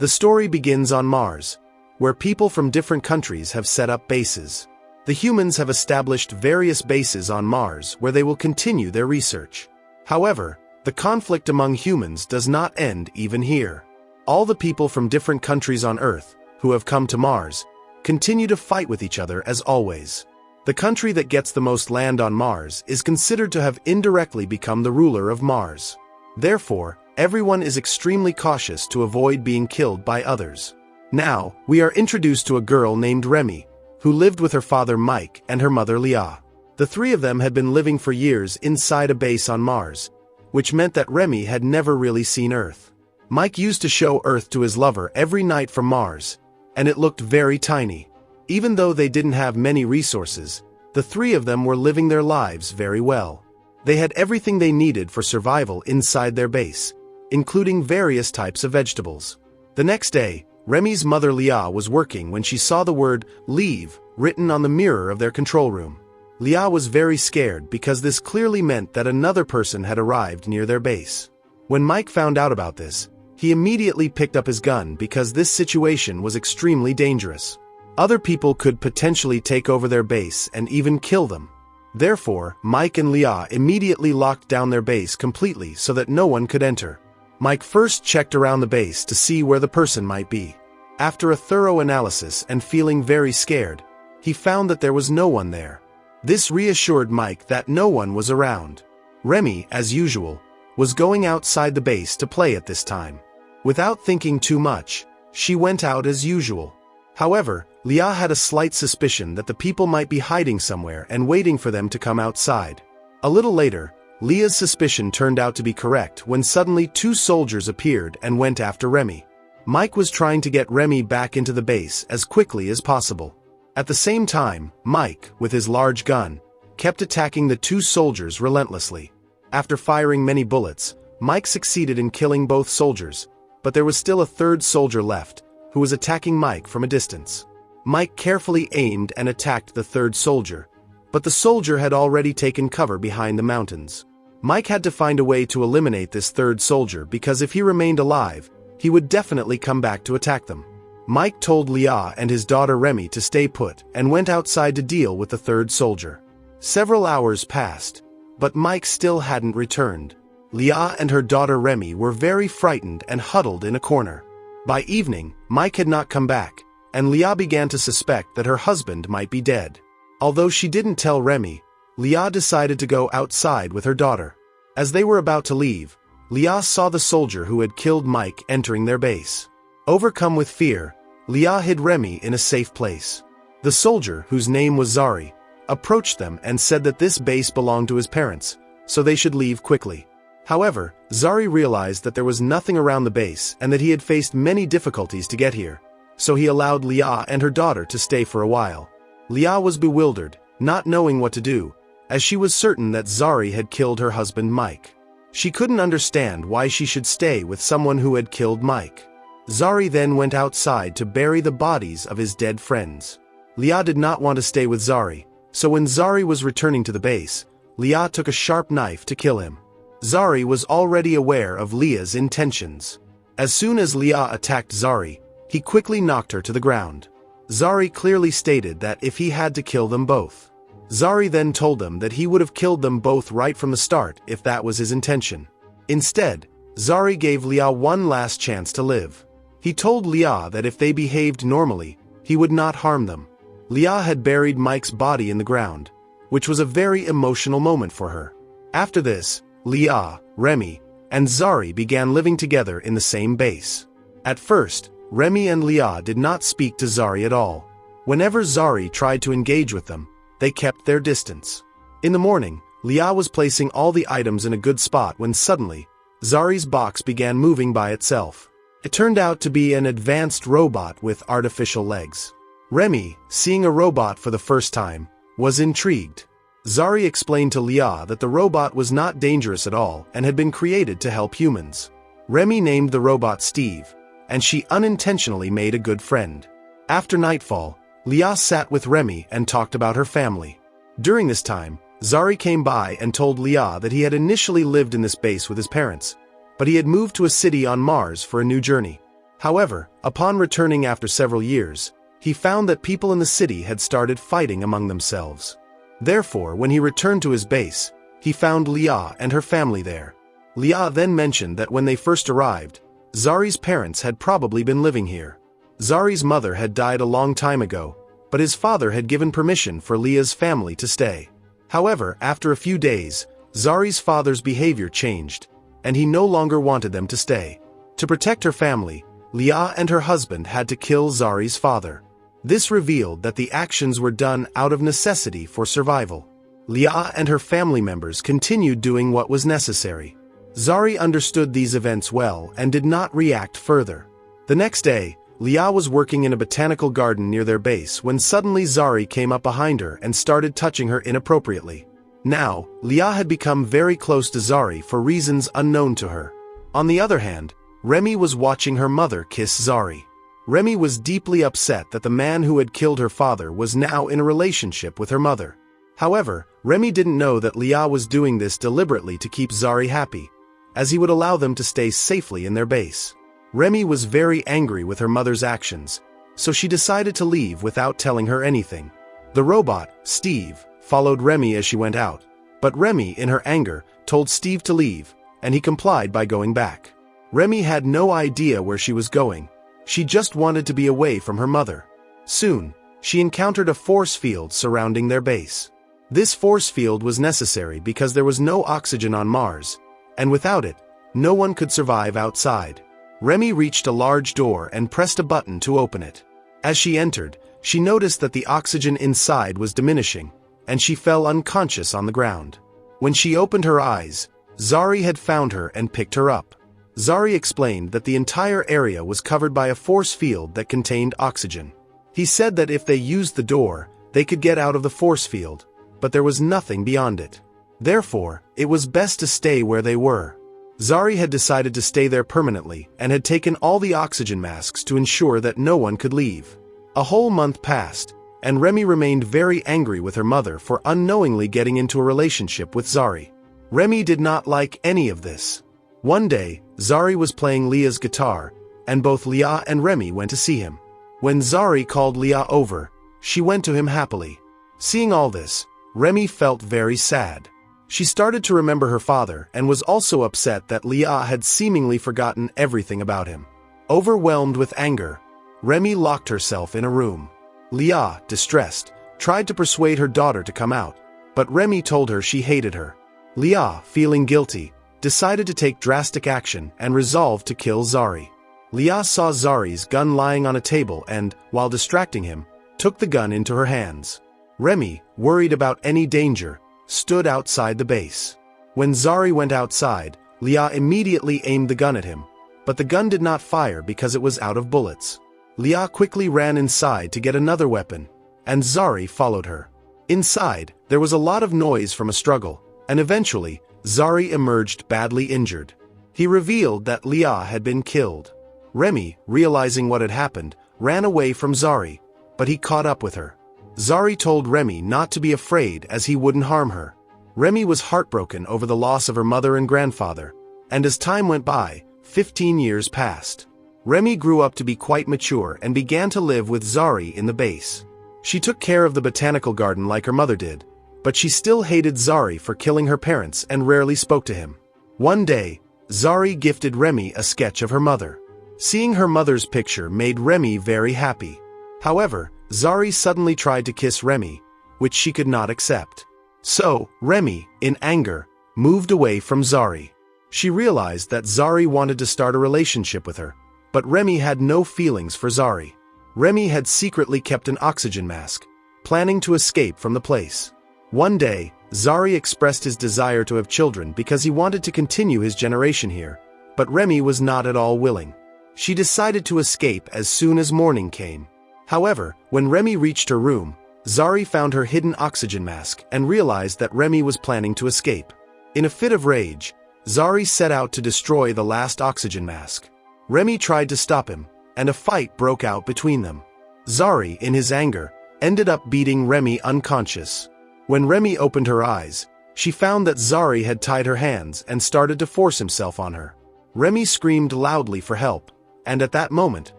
The story begins on Mars, where people from different countries have set up bases. The humans have established various bases on Mars where they will continue their research. However, the conflict among humans does not end even here. All the people from different countries on Earth, who have come to Mars, continue to fight with each other as always. The country that gets the most land on Mars is considered to have indirectly become the ruler of Mars. Therefore, everyone is extremely cautious to avoid being killed by others. Now, we are introduced to a girl named Remy, who lived with her father Mike and her mother Leah. The three of them had been living for years inside a base on Mars, which meant that Remy had never really seen Earth. Mike used to show Earth to his lover every night from Mars, and it looked very tiny. Even though they didn't have many resources, the three of them were living their lives very well. They had everything they needed for survival inside their base, including various types of vegetables. The next day, Remy's mother Leah was working when she saw the word "leave" written on the mirror of their control room. Leah was very scared because this clearly meant that another person had arrived near their base. When Mike found out about this, he immediately picked up his gun because this situation was extremely dangerous. Other people could potentially take over their base and even kill them. Therefore, Mike and Leah immediately locked down their base completely so that no one could enter. Mike first checked around the base to see where the person might be. After a thorough analysis and feeling very scared, he found that there was no one there. This reassured Mike that no one was around. Remy, as usual, was going outside the base to play at this time. Without thinking too much, she went out as usual. However, Leah had a slight suspicion that the people might be hiding somewhere and waiting for them to come outside. A little later, Leah's suspicion turned out to be correct when suddenly two soldiers appeared and went after Remy. Mike was trying to get Remy back into the base as quickly as possible. At the same time, Mike, with his large gun, kept attacking the two soldiers relentlessly. After firing many bullets, Mike succeeded in killing both soldiers, but there was still a third soldier left, who was attacking Mike from a distance. Mike carefully aimed and attacked the third soldier, but the soldier had already taken cover behind the mountains. Mike had to find a way to eliminate this third soldier because if he remained alive, he would definitely come back to attack them. Mike told Leah and his daughter Remy to stay put and went outside to deal with the third soldier. Several hours passed, but Mike still hadn't returned. Leah and her daughter Remy were very frightened and huddled in a corner. By evening, Mike had not come back, and Leah began to suspect that her husband might be dead. Although she didn't tell Remy, Leah decided to go outside with her daughter. As they were about to leave, Leah saw the soldier who had killed Mike entering their base. Overcome with fear, Leah hid Remy in a safe place. The soldier, whose name was Zari, approached them and said that this base belonged to his parents, so they should leave quickly. However, Zari realized that there was nothing around the base and that he had faced many difficulties to get here, so he allowed Leah and her daughter to stay for a while. Leah was bewildered, not knowing what to do, as she was certain that Zari had killed her husband Mike. She couldn't understand why she should stay with someone who had killed Mike. Zari then went outside to bury the bodies of his dead friends. Leah did not want to stay with Zari, so when Zari was returning to the base, Leah took a sharp knife to kill him. Zari was already aware of Leah's intentions. As soon as Leah attacked Zari, he quickly knocked her to the ground. Zari clearly stated that if he had to kill them both. Zari then told them that he would have killed them both right from the start if that was his intention. Instead, Zari gave Leah one last chance to live. He told Leah that if they behaved normally, he would not harm them. Leah had buried Mike's body in the ground, which was a very emotional moment for her. After this, Leah, Remy, and Zari began living together in the same base. At first, Remy and Leah did not speak to Zari at all. Whenever Zari tried to engage with them, they kept their distance. In the morning, Leah was placing all the items in a good spot when suddenly, Zari's box began moving by itself. It turned out to be an advanced robot with artificial legs. Remy, seeing a robot for the first time, was intrigued. Zari explained to Leah that the robot was not dangerous at all and had been created to help humans. Remy named the robot Steve, and she unintentionally made a good friend. After nightfall, Leah sat with Remy and talked about her family. During this time, Zari came by and told Leah that he had initially lived in this base with his parents, but he had moved to a city on Mars for a new journey. However, upon returning after several years, he found that people in the city had started fighting among themselves. Therefore, when he returned to his base, he found Leah and her family there. Leah then mentioned that when they first arrived, Zari's parents had probably been living here. Zari's mother had died a long time ago, but his father had given permission for Leah's family to stay. However, after a few days, Zari's father's behavior changed, and he no longer wanted them to stay. To protect her family, Leah and her husband had to kill Zari's father. This revealed that the actions were done out of necessity for survival. Leah and her family members continued doing what was necessary. Zari understood these events well and did not react further. The next day, Leah was working in a botanical garden near their base when suddenly Zari came up behind her and started touching her inappropriately. Now, Leah had become very close to Zari for reasons unknown to her. On the other hand, Remy was watching her mother kiss Zari. Remy was deeply upset that the man who had killed her father was now in a relationship with her mother. However, Remy didn't know that Leah was doing this deliberately to keep Zari happy, as he would allow them to stay safely in their base. Remy was very angry with her mother's actions, so she decided to leave without telling her anything. The robot, Steve, followed Remy as she went out, but Remy, in her anger, told Steve to leave, and he complied by going back. Remy had no idea where she was going. She just wanted to be away from her mother. Soon, she encountered a force field surrounding their base. This force field was necessary because there was no oxygen on Mars, and without it, no one could survive outside. Remy reached a large door and pressed a button to open it. As she entered, she noticed that the oxygen inside was diminishing, and she fell unconscious on the ground. When she opened her eyes, Zari had found her and picked her up. Zari explained that the entire area was covered by a force field that contained oxygen. He said that if they used the door, they could get out of the force field, but there was nothing beyond it. Therefore, it was best to stay where they were. Zari had decided to stay there permanently and had taken all the oxygen masks to ensure that no one could leave. A whole month passed, and Remy remained very angry with her mother for unknowingly getting into a relationship with Zari. Remy did not like any of this. One day, Zari was playing Leah's guitar, and both Leah and Remy went to see him. When Zari called Leah over, she went to him happily. Seeing all this, Remy felt very sad. She started to remember her father and was also upset that Leah had seemingly forgotten everything about him. Overwhelmed with anger, Remy locked herself in a room. Leah, distressed, tried to persuade her daughter to come out, but Remy told her she hated her. Leah, feeling guilty, decided to take drastic action and resolved to kill Zari. Leah saw Zari's gun lying on a table and, while distracting him, took the gun into her hands. Remy, worried about any danger, stood outside the base. When Zari went outside, Leah immediately aimed the gun at him, but the gun did not fire because it was out of bullets. Leah quickly ran inside to get another weapon, and Zari followed her. Inside, there was a lot of noise from a struggle, and eventually, Zari emerged badly injured. He revealed that Leah had been killed. Remy, realizing what had happened, ran away from Zari, but he caught up with her. Zari told Remy not to be afraid as he wouldn't harm her. Remy was heartbroken over the loss of her mother and grandfather, and as time went by, 15 years passed. Remy grew up to be quite mature and began to live with Zari in the base. She took care of the botanical garden like her mother did, but she still hated Zari for killing her parents and rarely spoke to him. One day, Zari gifted Remy a sketch of her mother. Seeing her mother's picture made Remy very happy. However, Zari suddenly tried to kiss Remy, which she could not accept. So, Remy, in anger, moved away from Zari. She realized that Zari wanted to start a relationship with her, but Remy had no feelings for Zari. Remy had secretly kept an oxygen mask, planning to escape from the place. One day, Zari expressed his desire to have children because he wanted to continue his generation here, but Remy was not at all willing. She decided to escape as soon as morning came. However, when Remy reached her room, Zari found her hidden oxygen mask and realized that Remy was planning to escape. In a fit of rage, Zari set out to destroy the last oxygen mask. Remy tried to stop him, and a fight broke out between them. Zari, in his anger, ended up beating Remy unconscious. When Remy opened her eyes, she found that Zari had tied her hands and started to force himself on her. Remy screamed loudly for help, and at that moment,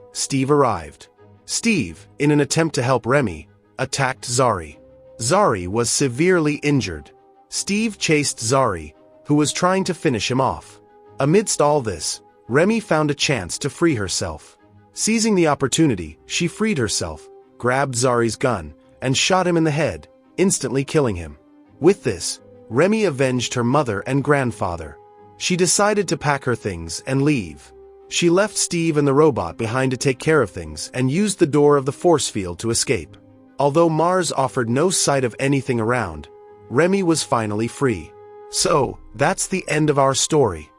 Steve arrived. Steve, in an attempt to help Remy, attacked Zari. Zari was severely injured. Steve chased Zari, who was trying to finish him off. Amidst all this, Remy found a chance to free herself. Seizing the opportunity, she freed herself, grabbed Zari's gun, and shot him in the head, instantly killing him. With this, Remy avenged her mother and grandfather. She decided to pack her things and leave. She left Steve and the robot behind to take care of things and used the door of the force field to escape. Although Mars offered no sight of anything around, Remy was finally free. So, that's the end of our story.